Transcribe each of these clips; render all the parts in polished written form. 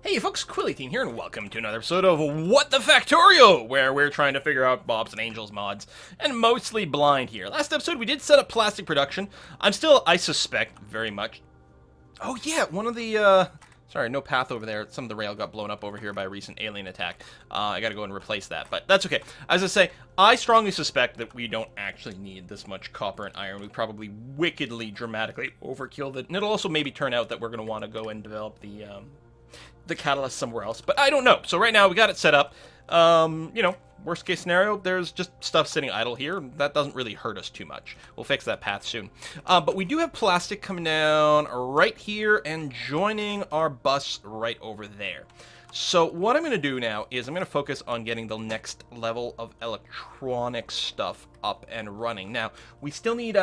Hey folks, Quillyteen here, and welcome to another episode of What the Factorio, where we're trying to figure out Bob's and Angel's mods, and mostly blind here. Last episode we did set up plastic production. I suspect, very much... Oh yeah, one of the, sorry, no path over there. Some of the rail got blown up over here by a recent alien attack. I gotta go and replace that, but that's okay. As I say, I strongly suspect that we don't actually need this much copper and iron. We probably wickedly, dramatically overkilled it, and it'll also maybe turn out that we're gonna want to go and develop the catalyst somewhere else, but I don't know. So right now we got it set up. You know, worst case scenario, there's just stuff sitting idle here. That doesn't really hurt us too much. We'll fix that path soon. But we do have plastic coming down right here and joining our bus right over there. So what I'm going to do now is I'm going to focus on getting the next level of electronic stuff up and running. Now, we still need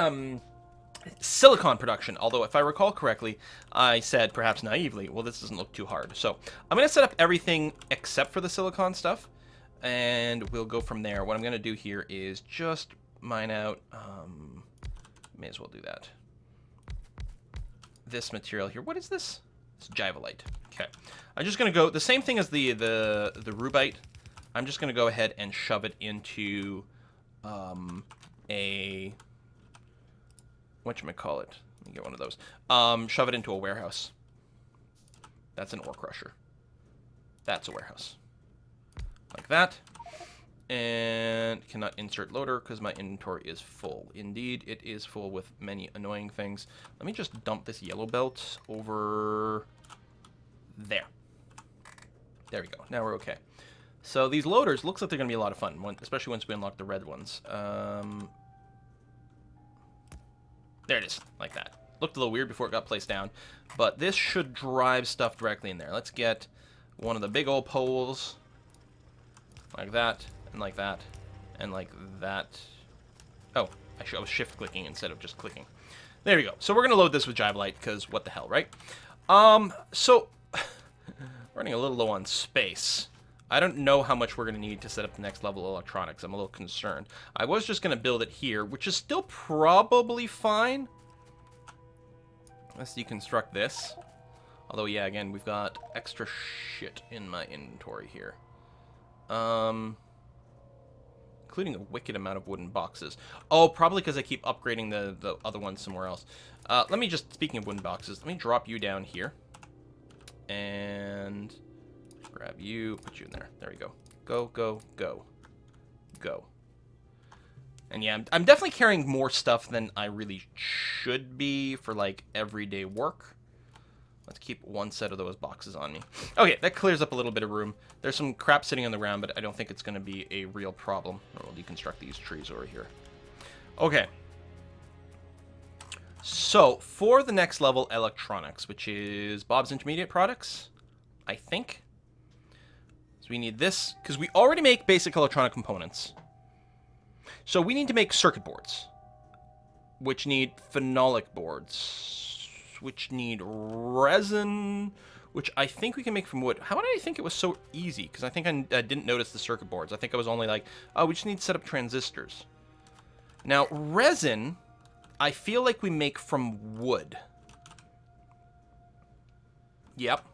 silicon production, although if I recall correctly, I said, perhaps naively, well, this doesn't look too hard. So I'm going to set up everything except for the silicon stuff, and we'll go from there. What I'm going to do here is just mine out, may as well do that. This material here, what is this? It's Jivolite. Okay. I'm just going to go, the same thing as the rubite, I'm just going to go ahead and shove it into whatchamacallit? Let me get one of those. Shove it into a warehouse. That's an ore crusher. That's a warehouse. Like that. And cannot insert loader because my inventory is full. Indeed, it is full with many annoying things. Let me just dump this yellow belt over there. There we go. Now we're okay. So these loaders, looks like they're going to be a lot of fun, especially once we unlock the red ones. There it is, like that. Looked a little weird before it got placed down, but this should drive stuff directly in there. Let's get one of the big old poles, like that, and like that, and like that. Oh, actually I was shift clicking instead of just clicking. There we go. So we're gonna load this with Jivolite, because what the hell, right? So, running a little low on space. I don't know how much we're going to need to set up the next level of electronics. I'm a little concerned. I was just going to build it here, which is still probably fine. Let's deconstruct this. Although, yeah, again, we've got extra shit in my inventory here. Including a wicked amount of wooden boxes. Oh, probably because I keep upgrading the other ones somewhere else. Let me just, speaking of wooden boxes, let me drop you down here. And... grab you, put you in there. There we go. Go, go, go. Go. And yeah, I'm definitely carrying more stuff than I really should be for, like, everyday work. Let's keep one set of those boxes on me. Okay, that clears up a little bit of room. There's some crap sitting on the ground, but I don't think it's going to be a real problem. We'll deconstruct these trees over here. Okay. So, for the next level, electronics, which is Bob's Intermediate Products, I think. So we need this, because we already make basic electronic components. So we need to make circuit boards, which need phenolic boards, which need resin, which I think we can make from wood. How did I think it was so easy? Because I think I didn't notice the circuit boards. I think I was only like, oh, we just need to set up transistors. Now, resin, I feel like we make from wood. Yep.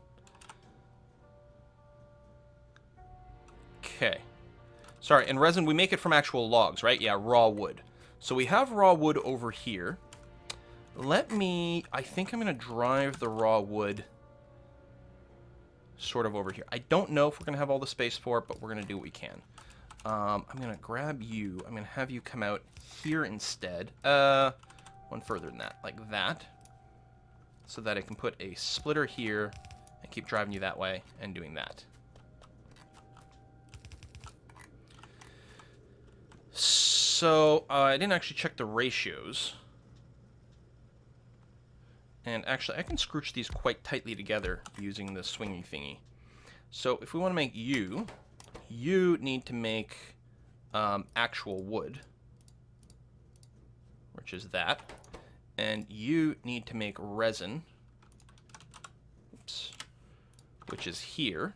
Okay. Sorry, and resin, we make it from actual logs, right? Yeah, raw wood. So we have raw wood over here. I think I'm going to drive the raw wood sort of over here. I don't know if we're going to have all the space for it, but we're going to do what we can. I'm going to grab you. I'm going to have you come out here instead. One further than that, like that. So that I can put a splitter here and keep driving you that way and doing that. So, I didn't actually check the ratios. And actually, I can scrooge these quite tightly together using the swingy thingy. So, if we want to make you need to make actual wood, which is that. And you need to make resin, oops, which is here.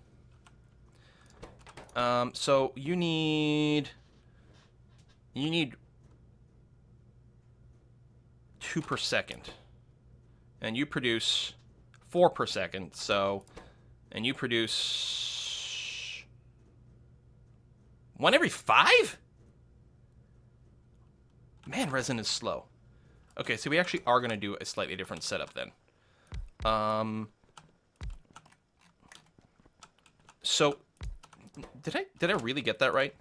So, you need 2 per second. And you produce 4 per second, so And you produce 1 every 5? Man, resin is slow. Okay, so we actually are going to do a slightly different setup then. So, did I really get that right?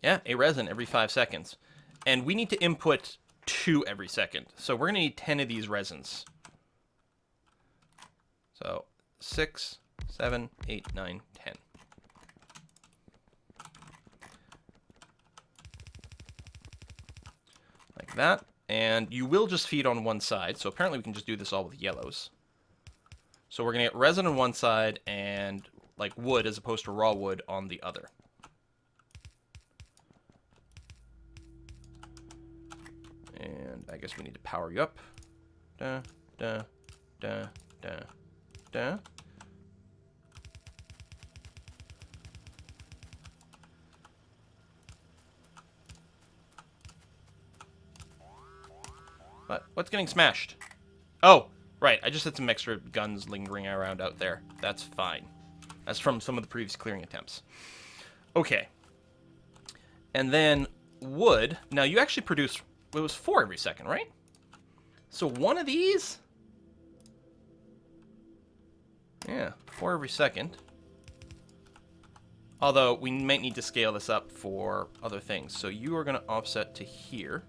Yeah, a resin every 5 seconds. And we need to input 2 every second. So we're going to need 10 of these resins. So 6, 7, 8, 9, 10. Like that. And you will just feed on one side. So apparently we can just do this all with yellows. So we're going to get resin on one side and like wood as opposed to raw wood on the other. And I guess we need to power you up. Da, da, da, da, da. What's getting smashed? Oh, right. I just had some extra guns lingering around out there. That's fine. That's from some of the previous clearing attempts. Okay. And then wood. Now, you actually produce... It was 4 every second, right? So 1 of these? Yeah, 4 every second. Although, we might need to scale this up for other things. So you are going to offset to here.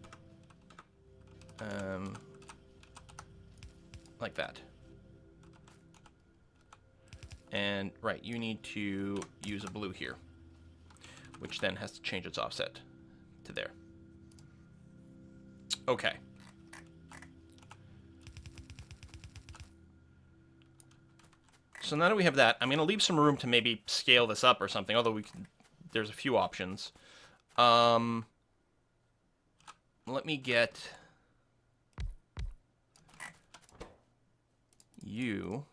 Like that. And, right, you need to use a blue here. Which then has to change its offset to there. Okay. So now that we have that, I'm going to leave some room to maybe scale this up or something, although we can, there's a few options. Let me get you.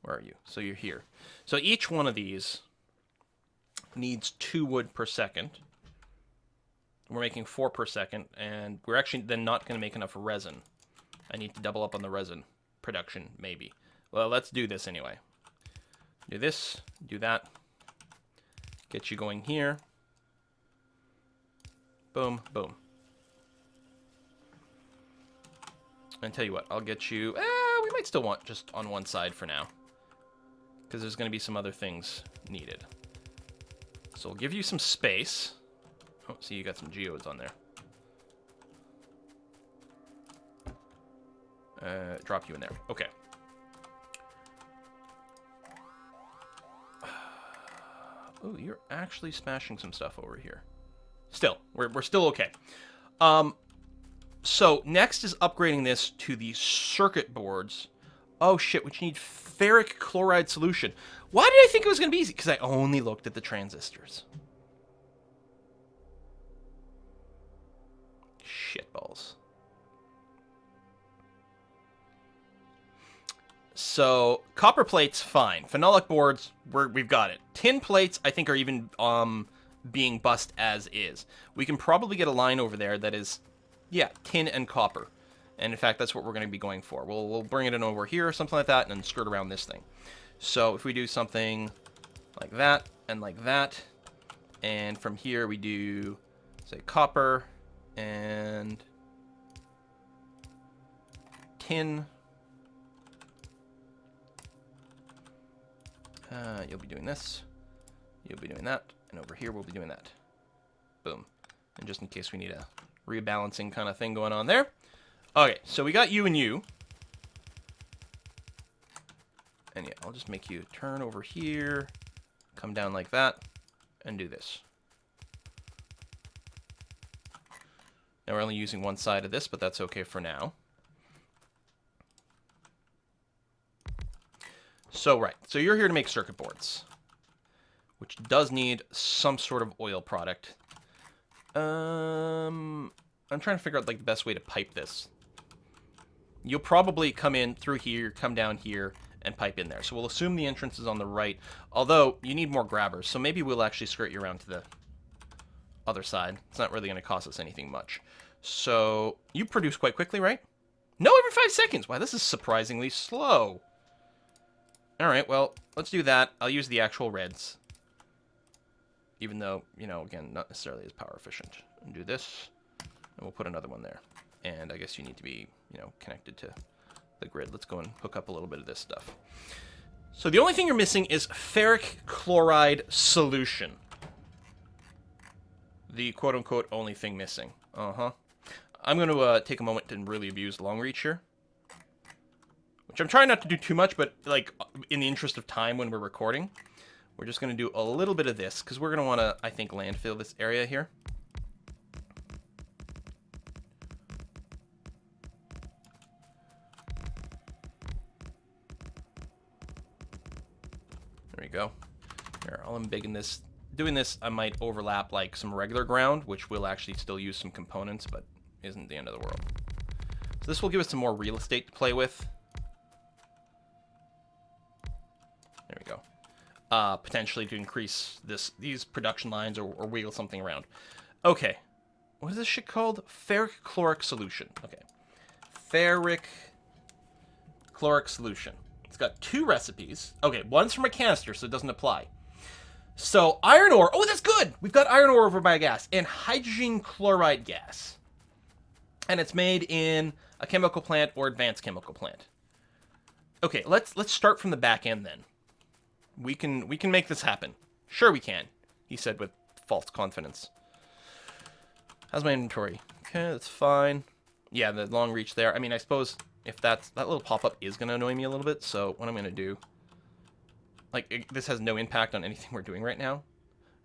Where are you? So you're here. So each one of these needs 2 wood per second. We're making 4 per second, and we're actually then not going to make enough resin. I need to double up on the resin production, maybe. Well, let's do this anyway. Do this, do that. Get you going here. Boom, boom. And tell you what, I'll get you... we might still want just on one side for now. Because there's going to be some other things needed. So I'll give you some space. Oh, see, you got some geodes on there. Drop you in there. Okay. Oh, you're actually smashing some stuff over here. Still, we're still okay. So next is upgrading this to the circuit boards. Oh shit, we need ferric chloride solution. Why did I think it was going to be easy? Because I only looked at the transistors. Shitballs. So copper plates, fine. Phenolic boards, we've got it. Tin plates, I think, are even being bussed as is. We can probably get a line over there that is, yeah, tin and copper. And in fact, that's what we're going to be going for. We'll bring it in over here or something like that, and then skirt around this thing. So if we do something like that and like that, and from here we do, say, copper and tin. You'll be doing this. You'll be doing that. And over here we'll be doing that. Boom. And just in case we need a rebalancing kind of thing going on there. Okay, so we got you and you. And yeah, I'll just make you turn over here, come down like that, and do this. Now we're only using one side of this, but that's okay for now. So, right. So you're here to make circuit boards, which does need some sort of oil product. I'm trying to figure out like the best way to pipe this. You'll probably come in through here, come down here, and pipe in there. So we'll assume the entrance is on the right, although you need more grabbers. So maybe we'll actually skirt you around to the other side. It's not really going to cost us anything much. So you produce quite quickly, right? No, every 5 seconds. Wow, this is surprisingly slow. Alright, well, let's do that. I'll use the actual reds. Even though, you know, again, not necessarily as power efficient. And do this, and we'll put another one there. And I guess you need to be, you know, connected to the grid. Let's go and hook up a little bit of this stuff. So the only thing you're missing is Ferric Chloride solution. The quote-unquote only thing missing. Uh-huh. I'm going to take a moment and really abuse long reach here. Which I'm trying not to do too much, but, like, in the interest of time when we're recording, we're just going to do a little bit of this, because we're going to want to, I think, landfill this area here. There we go. Here, all I'm bigging this. Doing this, I might overlap, like, some regular ground, which will actually still use some components, but isn't the end of the world. So this will give us some more real estate to play with. There we go. Potentially to increase these production lines or wiggle something around. Okay. What is this shit called? Ferric Chloric Solution. Okay. Ferric Chloric Solution. It's got 2 recipes. Okay, one's from a canister, so it doesn't apply. So, iron ore. Oh, that's good! We've got iron ore over by gas. And hydrogen chloride gas. And it's made in a chemical plant or advanced chemical plant. Okay, let's start from the back end then. We can make this happen. Sure we can, he said with false confidence. How's my inventory? Okay, that's fine. Yeah, the long reach there. I mean, I suppose if that little pop-up is going to annoy me a little bit, so what I'm going to do... Like, this has no impact on anything we're doing right now.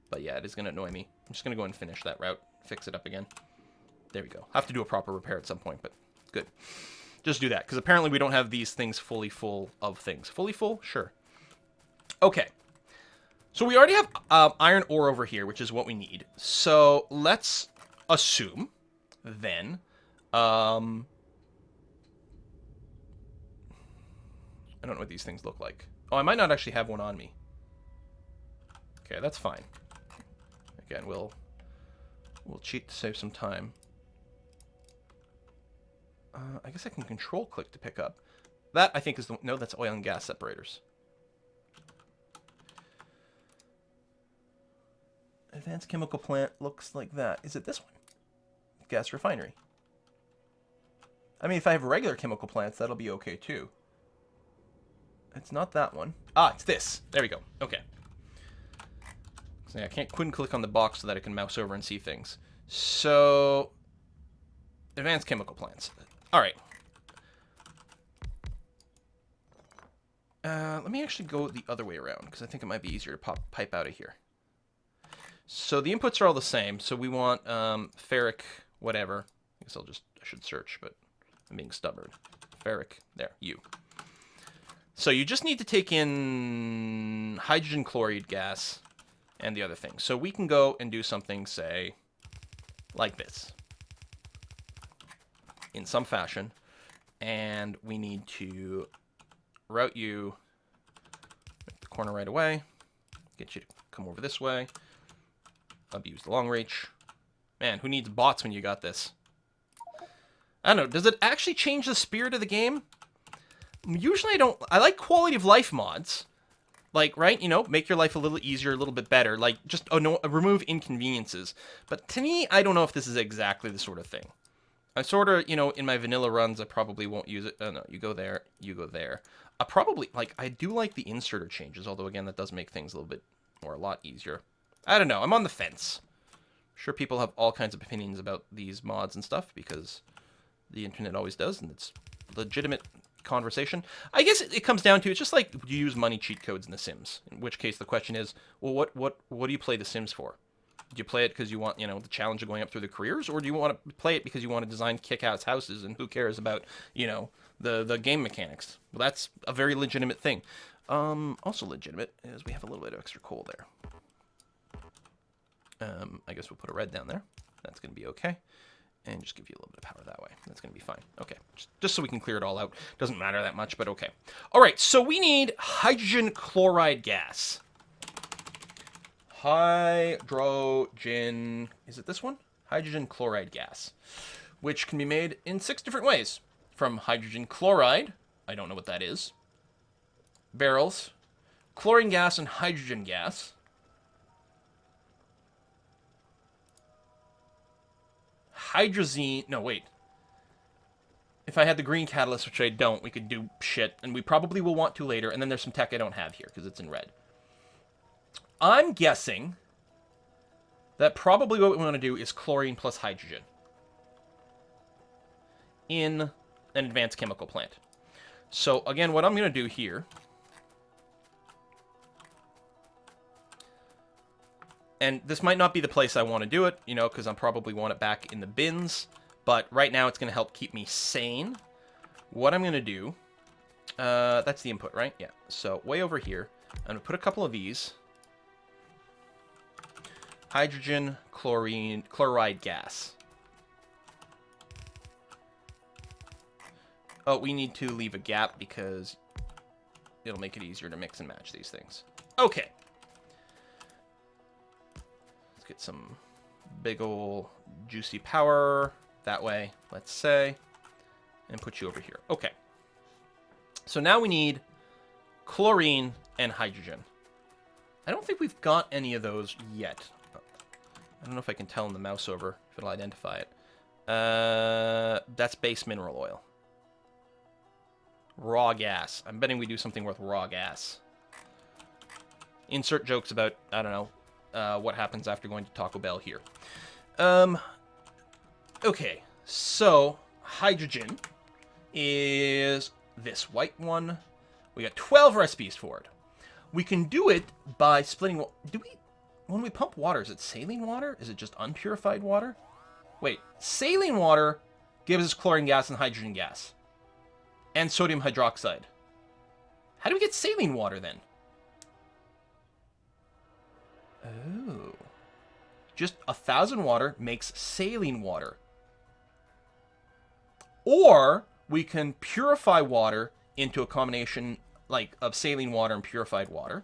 But yeah, it is going to annoy me. I'm just going to go and finish that route, fix it up again. There we go. I have to do a proper repair at some point, but good. Just do that, because apparently we don't have these things fully full of things. Fully full? Sure. Okay. So we already have iron ore over here, which is what we need. So let's assume, then, I don't know what these things look like. Oh, I might not actually have one on me. Okay, that's fine. Again, we'll cheat to save some time. I guess I can control click to pick up. That, I think, is the... No, that's oil and gas separators. Advanced chemical plant looks like that. Is it this one? Gas refinery. I mean, if I have regular chemical plants, that'll be okay, too. It's not that one. Ah, it's this. There we go. Okay. So yeah, I couldn't click on the box so that I can mouse over and see things. So... Advanced chemical plants. Alright. Let me actually go the other way around, because I think it might be easier to pipe out of here. So the inputs are all the same. So we want ferric whatever. I guess I should search, but I'm being stubborn. Ferric, there, you. So you just need to take in hydrogen chloride gas and the other thing. So we can go and do something, say, like this. In some fashion. And we need to route you at the corner right away. Get you to come over this way. Abuse the long reach. Man, who needs bots when you got this? I don't know. Does it actually change the spirit of the game? Usually I don't... I like quality of life mods. Like, right? You know, make your life a little easier, a little bit better. Like, just remove inconveniences. But to me, I don't know if this is exactly the sort of thing. I sort of, you know, in my vanilla runs, I probably won't use it. Oh, no, you go there, you go there. I probably... Like, I do like the inserter changes, although, again, that does make things a little bit or a lot easier. I don't know. I'm on the fence. I'm sure people have all kinds of opinions about these mods and stuff, because the internet always does, and it's legitimate conversation. I guess it comes down to, it's just like, do you use money cheat codes in The Sims? In which case the question is, well, what do you play The Sims for? Do you play it because you want, you know, the challenge of going up through the careers, or do you want to play it because you want to design kick-ass houses, and who cares about, you know, the game mechanics? Well, that's a very legitimate thing. Also legitimate is we have a little bit of extra coal there. I guess we'll put a red down there. That's going to be okay. And just give you a little bit of power that way. That's going to be fine. Okay. Just so we can clear it all out. Doesn't matter that much, but okay. All right. So we need hydrogen chloride gas. Hydrogen... Is it this one? Hydrogen chloride gas. Which can be made in 6 different ways. from hydrogen chloride. I don't know what that is. Barrels. Chlorine gas and hydrogen gas. Hydrazine. No, wait. If I had the green catalyst, which I don't, we could do shit, and we probably will want to later, and then there's some tech I don't have here, because it's in red. I'm guessing that probably what we want to do is chlorine plus hydrogen in an advanced chemical plant. So, again, what I'm going to do here, and this might not be the place I want to do it, you know, because I probably want it back in the bins, but right now it's going to help keep me sane. What I'm going to do, that's the input, right? Yeah. So way over here, I'm going to put a couple of these. Hydrogen, chloride gas. Oh, we need to leave a gap because it'll make it easier to mix and match these things. Okay. Let's get some big ol' juicy power that way, let's say, and put you over here. Okay. So now we need chlorine and hydrogen. I don't think we've got any of those yet. I don't know if I can tell in the mouse over if it'll identify it. That's base mineral oil. Raw gas. I'm betting we do something with raw gas. Insert jokes about, I don't know, what happens after going to Taco Bell here. Okay, so hydrogen is this white one. We got 12 recipes for it. We can do it by splitting... When we pump water, is it saline water? Is it just unpurified water? Wait, saline water gives us chlorine gas and hydrogen gas. And sodium hydroxide. How do we get saline water then? Oh. Just 1,000 water makes saline water. Or we can purify water into a combination like of saline water and purified water.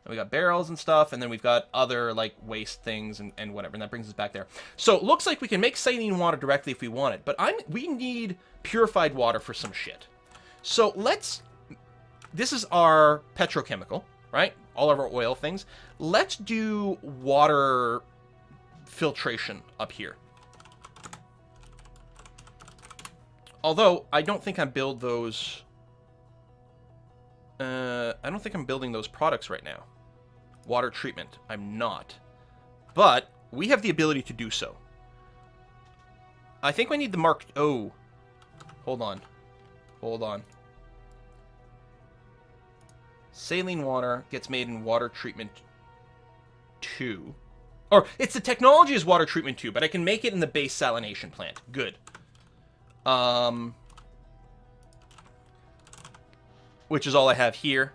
And we got barrels and stuff, and then we've got other like waste things and whatever, and that brings us back there. So it looks like we can make saline water directly if we want it, but we need purified water for some shit. So this is our petrochemical, right? All of our oil things. Let's do water filtration up here. Although, I don't think I build those... I don't think I'm building those products right now. Water treatment. I'm not. But, we have the ability to do so. I think we need the mark... Oh. Hold on. Hold on. Saline water gets made in water treatment 2. Or, it's the technology is water treatment 2, but I can make it in the base salination plant. Good. Which is all I have here.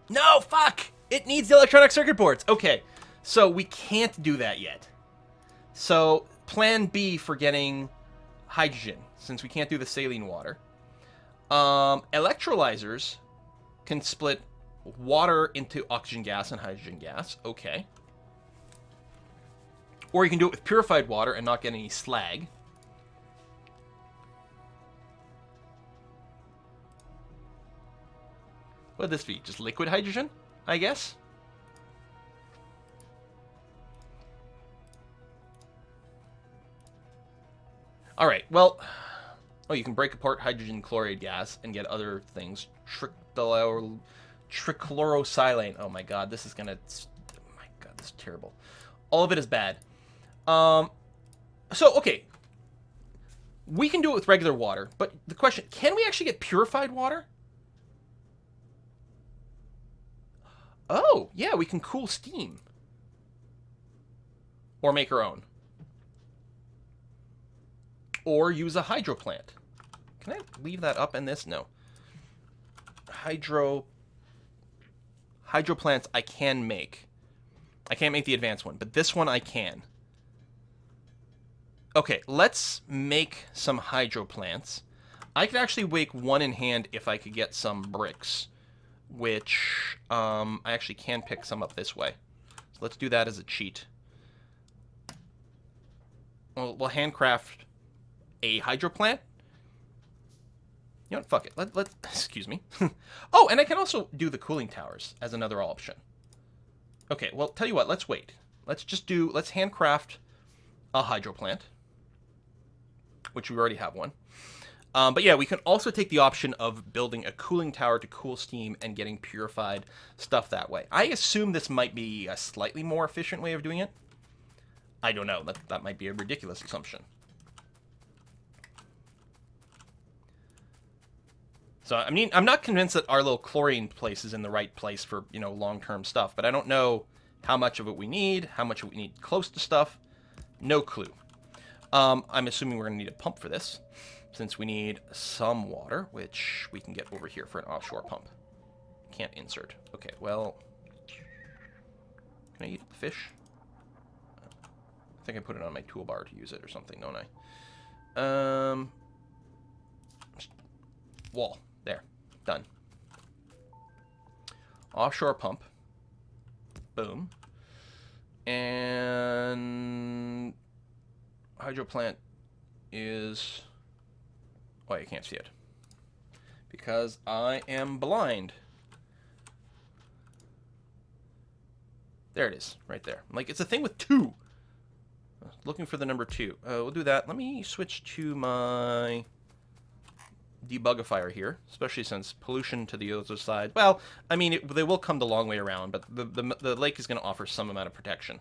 No, fuck! It needs the electronic circuit boards. Okay, so we can't do that yet. So, plan B for getting hydrogen, since we can't do the saline water. Electrolyzers can split water into oxygen gas and hydrogen gas. Okay. Or you can do it with purified water and not get any slag. What would this be? Just liquid hydrogen, I guess? Alright, well... Oh, you can break apart hydrogen chloride gas and get other things. Trichlorosilane. Oh my god, this is gonna... Oh my god, this is terrible. All of it is bad. So, okay. We can do it with regular water, but the question... Can we actually get purified water? Oh, yeah, we can cool steam. Or make our own. Or use a hydro plant. Can I leave that up in this? No. Hydro plants I can make. I can't make the advanced one, but this one I can. Okay, let's make some hydro plants. I could actually make one in hand if I could get some bricks. Which, I actually can pick some up this way. So let's do that as a cheat. We'll handcraft a hydro plant. You know what? Fuck it. Excuse me. Oh, and I can also do the cooling towers as another option. Okay, well, tell you what. Let's wait. Let's handcraft a hydro plant, which we already have one. But yeah, we can also take the option of building a cooling tower to cool steam and getting purified stuff that way. I assume this might be a slightly more efficient way of doing it. I don't know. That might be a ridiculous assumption. So, I mean, I'm not convinced that our little chlorine place is in the right place for, you know, long-term stuff. But I don't know how much of it we need, how much of it we need close to stuff. No clue. I'm assuming we're going to need a pump for this, since we need some water, which we can get over here for an offshore pump. Can't insert. Okay, well... Can I eat the fish? I think I put it on my toolbar to use it or something, don't I? Wall. There. Done. Offshore pump. Boom. And... hydro plant is... Oh, you can't see it. Because I am blind. There it is, right there. Like, it's a thing with 2. Looking for the number 2. We'll do that. Let me switch to my debugifier here, especially since pollution to the other side. Well, I mean, they will come the long way around, but the lake is going to offer some amount of protection.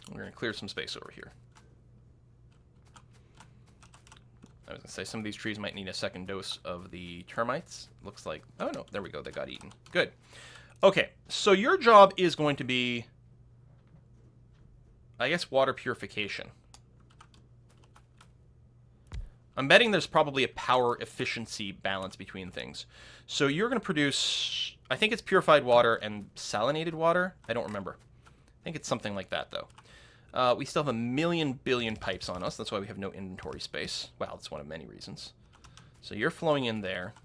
We're going to clear some space over here. I was going to say, some of these trees might need a second dose of the termites. Looks like... Oh, no. There we go. They got eaten. Good. Okay. So your job is going to be, I guess, water purification. I'm betting there's probably a power efficiency balance between things. So you're going to produce... I think it's purified water and salinated water. I don't remember. I think it's something like that, though. We still have 1 billion pipes on us. That's why we have no inventory space. Well, that's one of many reasons. So you're flowing in there.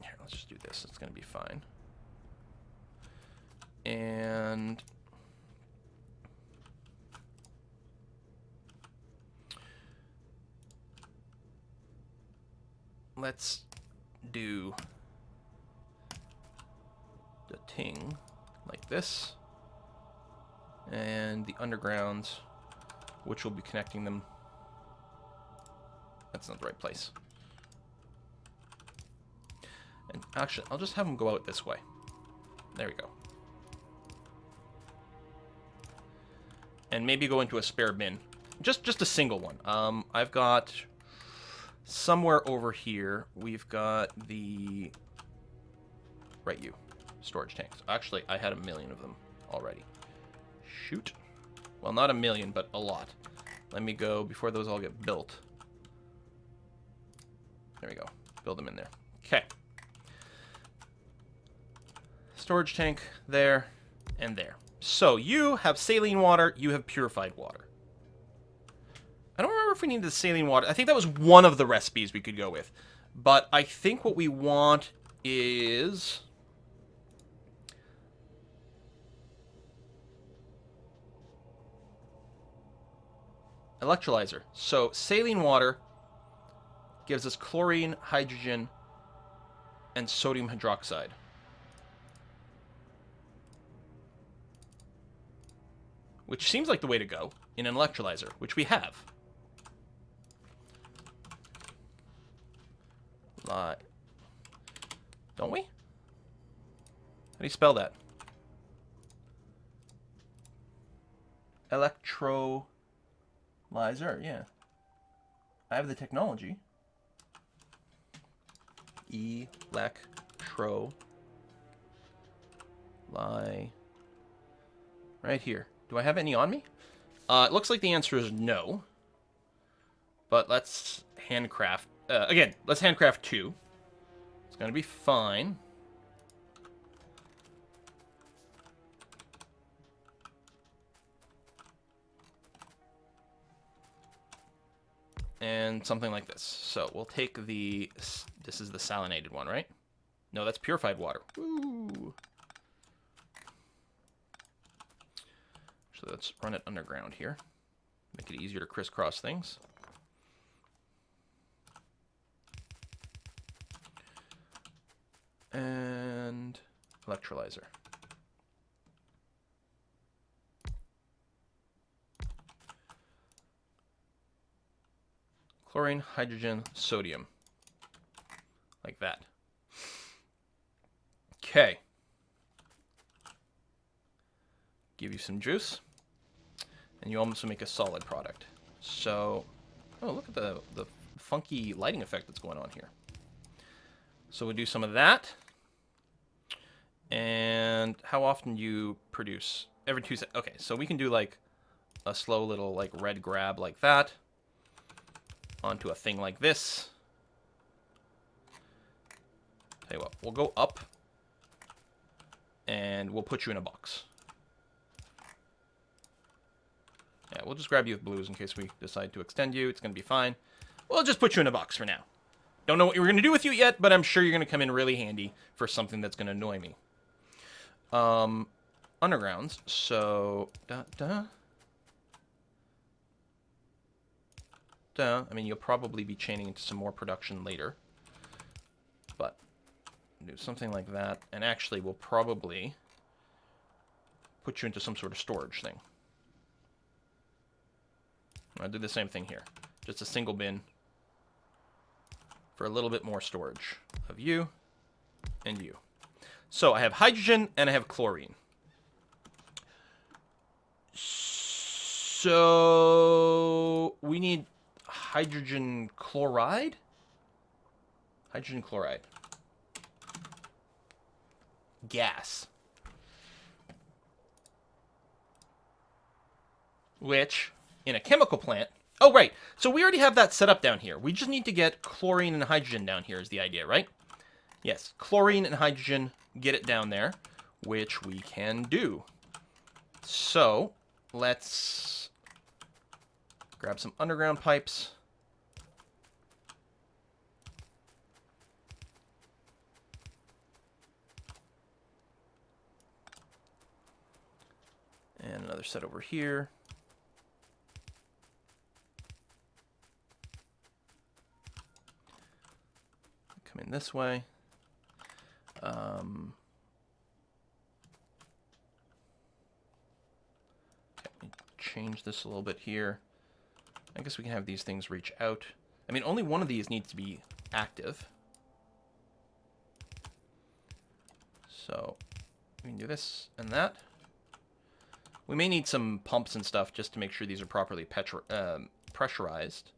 Here, let's just do this. It's going to be fine. And... let's do the ting like this. And the undergrounds, which will be connecting them. That's not the right place. And actually, I'll just have them go out this way. There we go. And maybe go into a spare bin. Just a single one. I've got somewhere over here, we've got the... Right, storage tanks. Actually, I had 1 million of them already. Shoot. Well, not 1 million, but a lot. Let me go before those all get built. There we go. Build them in there. Okay. Storage tank there and there. So you have saline water, you have purified water. I don't remember if we needed the saline water. I think that was one of the recipes we could go with. But I think what we want is... Electrolyzer. So saline water gives us chlorine, hydrogen, and sodium hydroxide. Which seems like the way to go in an electrolyzer, which we have. Don't we? How do you spell that? Electrolyzer, yeah. I have the technology. Right here. Do I have any on me? It looks like the answer is no. But let's handcraft. Again, let's handcraft 2. It's going to be fine. And something like this. So we'll take the... This is the salinated one, right? No, that's purified water. Woo! So let's run it underground here. Make it easier to crisscross things. And electrolyzer. Chlorine, hydrogen, sodium. Like that. Okay. Give you some juice. And you almost make a solid product. So, oh, look at the funky lighting effect that's going on here. So we'll do some of that. And how often do you produce? Every 2 seconds. Okay, so we can do like a slow little like red grab like that. Onto a thing like this. Tell you what, we'll go up. And we'll put you in a box. Yeah, we'll just grab you with blues in case we decide to extend you. It's going to be fine. We'll just put you in a box for now. Don't know what we're going to do with you yet, but I'm sure you're going to come in really handy for something that's going to annoy me. Undergrounds. So, I mean, you'll probably be chaining into some more production later. But, do something like that. And actually, we'll probably put you into some sort of storage thing. I'll do the same thing here. Just a single bin for a little bit more storage of you and you. So I have hydrogen and I have chlorine. So we need hydrogen chloride? Hydrogen chloride. Gas. Which, in a chemical plant... Oh, right. So we already have that set up down here. We just need to get chlorine and hydrogen down here is the idea, right? Yes, chlorine and hydrogen, get it down there, which we can do. So, let's grab some underground pipes. And another set over here. Come in this way. Okay, change this a little bit here. I guess we can have these things reach out. I mean, only one of these needs to be active. So, we can do this and that. We may need some pumps and stuff just to make sure these are properly pressurized.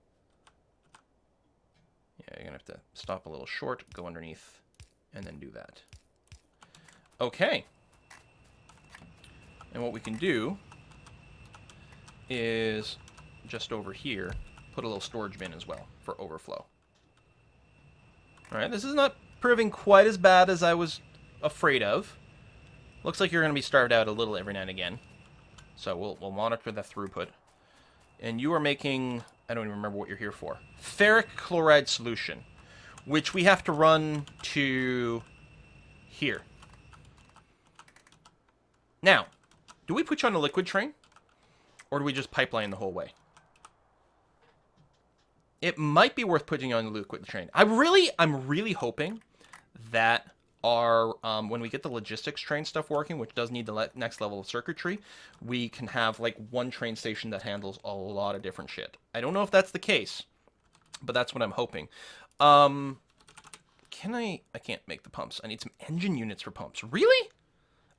Yeah, you're going to have to stop a little short, go underneath, and then do that. Okay. And what we can do is just over here, put a little storage bin as well for overflow. Alright, this is not proving quite as bad as I was afraid of. Looks like you're going to be starved out a little every now and again. So we'll monitor the throughput. And you are making, I don't even remember what you're here for, Ferric Chloride solution, which we have to run to here. Now, do we put you on a liquid train? Or do we just pipeline the whole way? It might be worth putting you on the liquid train. I'm really hoping that our when we get the logistics train stuff working, which does need the next level of circuitry, we can have like one train station that handles a lot of different shit. I don't know if that's the case, but that's what I'm hoping. I can't make the pumps. I need some engine units for pumps. Really?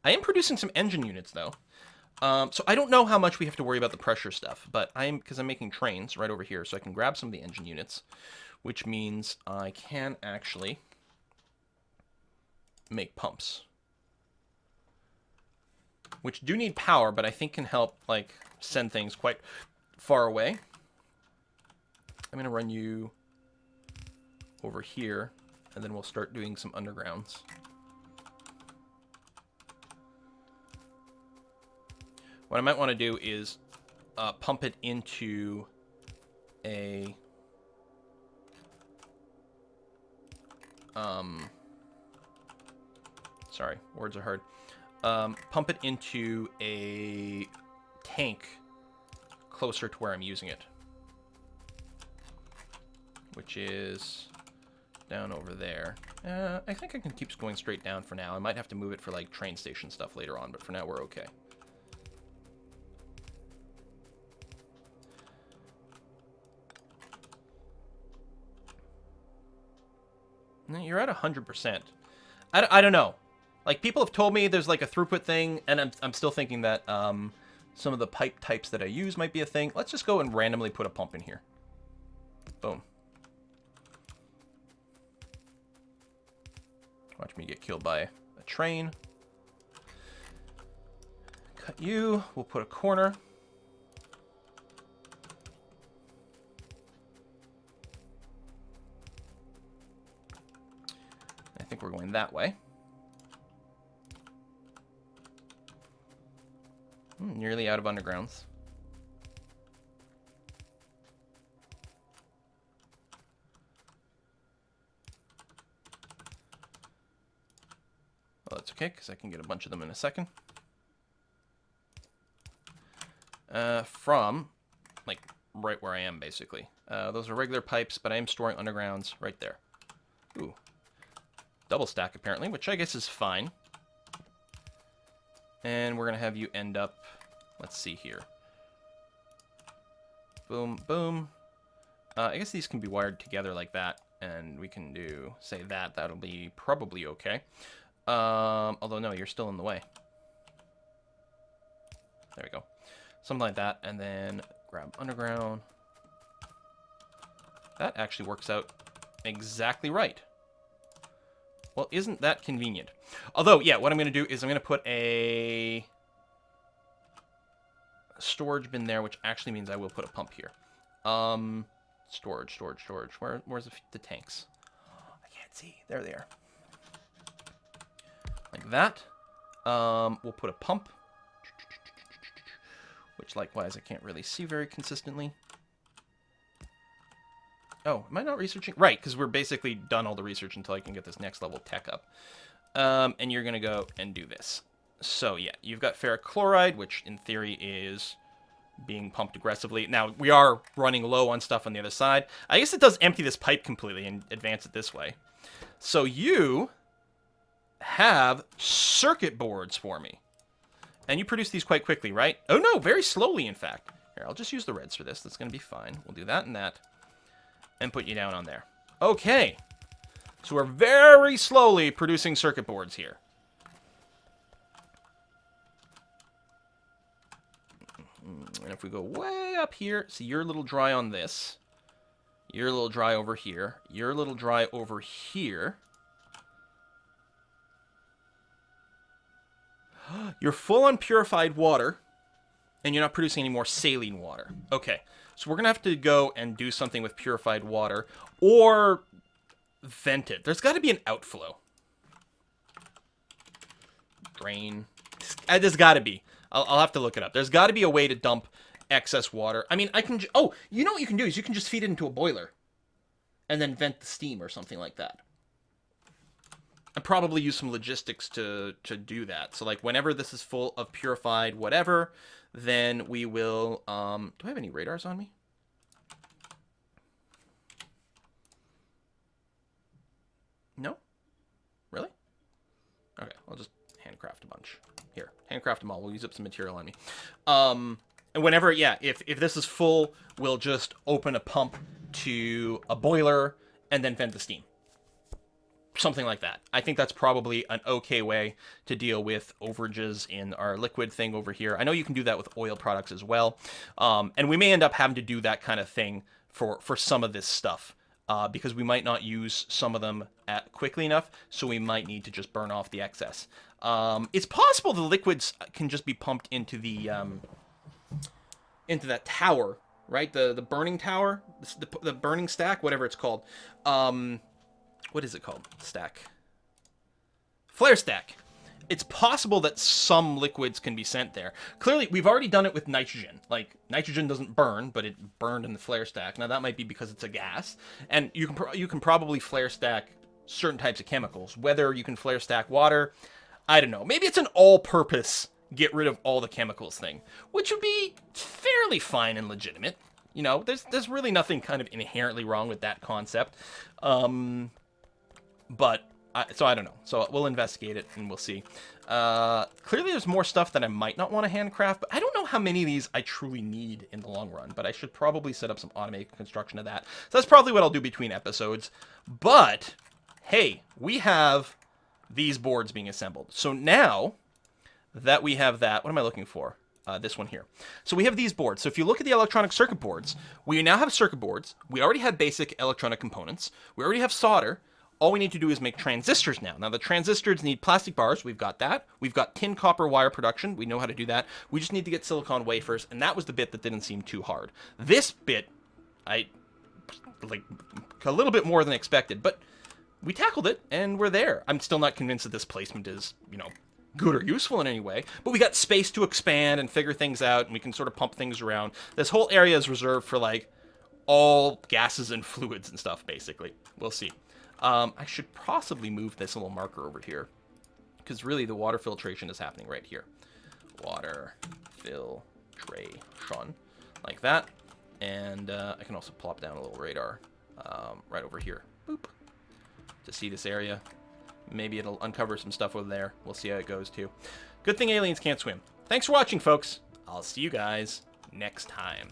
I am producing some engine units though. So I don't know how much we have to worry about the pressure stuff, but because I'm making trains right over here, so I can grab some of the engine units, which means I can actually make pumps, which do need power, but I think can help like send things quite far away. I'm gonna run you over here, and then we'll start doing some undergrounds. What I might want to do is pump it into a sorry, words are hard. Pump it into a tank closer to where I'm using it, which is down over there. I think I can keep going straight down for now. I might have to move it for like train station stuff later on, but for now we're okay. You're at 100%. I don't know. Like, people have told me there's like a throughput thing, and I'm still thinking that some of the pipe types that I use might be a thing. Let's just go and randomly put a pump in here. Boom. Watch me get killed by a train. Cut you. We'll put a corner. I think we're going that way. Nearly out of undergrounds. Well, that's okay, because I can get a bunch of them in a second. From, like, right where I am, basically. Those are regular pipes, but I am storing undergrounds right there. Ooh. Double stack, apparently, which I guess is fine. And we're going to have you end up, let's see here. Boom, boom. I guess these can be wired together like that, and we can do, say that. That'll be probably okay. Although, no, you're still in the way. There we go. Something like that, and then grab underground. That actually works out exactly right. Well, isn't that convenient? Although, yeah, what I'm going to do is I'm going to put a storage bin there, which actually means I will put a pump here. Storage. Where's the tanks? I can't see. There they are. Like that. We'll put a pump, which likewise I can't really see very consistently. Oh, am I not researching? Right, because we're basically done all the research until I can get this next level tech up. And you're going to go and do this. So, yeah, you've got Ferric Chloride, which in theory is being pumped aggressively. Now, we are running low on stuff on the other side. I guess it does empty this pipe completely and advance it this way. So you have circuit boards for me. And you produce these quite quickly, right? Oh, no, very slowly, in fact. Here, I'll just use the reds for this. That's going to be fine. We'll do that and that. And put you down on there. Okay. So we're very slowly producing circuit boards here. And if we go way up here, see, you're a little dry on this. You're a little dry over here. You're a little dry over here. You're full on purified water, and you're not producing any more saline water. Okay. So we're going to have to go and do something with purified water, or vent it. There's got to be an outflow. Drain. There's got to be. I'll have to look it up. There's got to be a way to dump excess water. I mean, I can... Oh, you know what you can do is you can just feed it into a boiler and then vent the steam or something like that. And probably use some logistics to do that. So, like, whenever this is full of purified whatever, then we will... do I have any radars on me? No? Really? Okay, I'll just handcraft a bunch. Here, handcraft them all. We'll use up some material on me. And whenever, yeah, if this is full, we'll just open a pump to a boiler and then vent the steam. Something like that. I think that's probably an okay way to deal with overages in our liquid thing over here. I know you can do that with oil products as well. And we may end up having to do that kind of thing for some of this stuff. Because we might not use some of them quickly enough, so we might need to just burn off the excess. It's possible the liquids can just be pumped into the into that tower, right? The burning tower, the burning stack, whatever it's called. What is it called? Stack. Flare stack. It's possible that some liquids can be sent there. Clearly, we've already done it with nitrogen. Like, nitrogen doesn't burn, but it burned in the flare stack. Now, that might be because it's a gas. And you can probably flare stack certain types of chemicals. Whether you can flare stack water, I don't know. Maybe it's an all-purpose get rid of all the chemicals thing, which would be fairly fine and legitimate. You know, there's really nothing kind of inherently wrong with that concept. But so I don't know. So we'll investigate it and we'll see. Clearly there's more stuff that I might not want to handcraft, but I don't know how many of these I truly need in the long run, but I should probably set up some automated construction of that. So that's probably what I'll do between episodes. But hey, we have these boards being assembled. So now that we have that, what am I looking for? This one here. So we have these boards. So if you look at the electronic circuit boards, we now have circuit boards. We already have basic electronic components. We already have solder. All we need to do is make transistors now. Now the transistors need plastic bars. We've got that. We've got tin copper wire production. We know how to do that. We just need to get silicon wafers, and that was the bit that didn't seem too hard. This bit, I like a little bit more than expected, but we tackled it and we're there. I'm still not convinced that this placement is, you know, good or useful in any way, but we got space to expand and figure things out, and we can sort of pump things around. This whole area is reserved for like all gases and fluids and stuff, basically. We'll see. I should possibly move this little marker over here, because really the water filtration is happening right here. Water filtration, like that. And I can also plop down a little radar right over here. Boop. To see this area. Maybe it'll uncover some stuff over there. We'll see how it goes, too. Good thing aliens can't swim. Thanks for watching, folks. I'll see you guys next time.